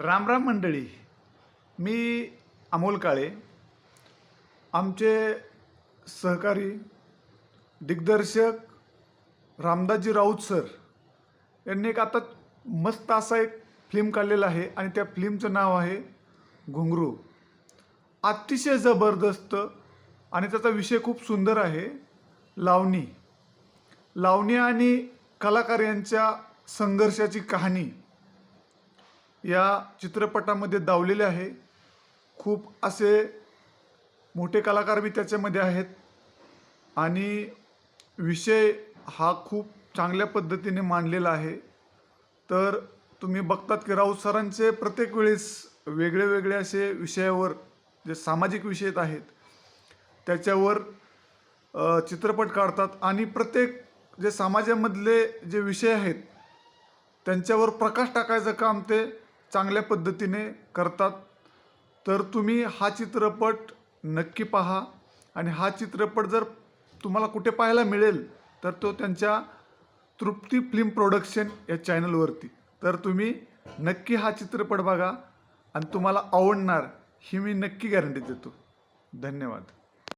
राम राम मंडळी. मी अमोल काळे. आमचे सहकारी दिग्दर्शक रामदासजी राऊत सर यांनी एक आता मस्त असा एक फिल्म काढलेला आहे आणि त्या फिल्मचं नाव आहे घुंगरू. अतिशय जबरदस्त आणि त्याचा विषय खूप सुंदर आहे. लावणी लावणी आणि कलाकार यांच्या संघर्षाची कहाणी या चित्रपटामध्ये दावलेले आहे. खूप असे मोठे कलाकार बी त्याच्यामध्ये आहेत आणि विषय हा खूप चांगल्या पद्धतीने मांडलेला आहे. तर तुम्ही बघतात की राऊत सरांचे प्रत्येक वेळेस वेगळे वेगळे असे विषयावर जे सामाजिक विषय आहेत त्याच्यावर चित्रपट काढतात आणि प्रत्येक जे समाजामधले जे विषय आहेत त्यांच्यावर प्रकाश टाकायचं काम ते चांगल्या पद्धतीने करतात. तर तुम्ही हा चित्रपट नक्की पहा आणि हा चित्रपट जर तुम्हाला कुठे पाहायला मिळेल तर तो त्यांच्या तृप्ती फिल्म प्रोडक्शन या चॅनलवरती. तर तुम्ही नक्की हा चित्रपट बघा आणि तुम्हाला आवडणार ही मी नक्की गॅरंटी देतो. धन्यवाद.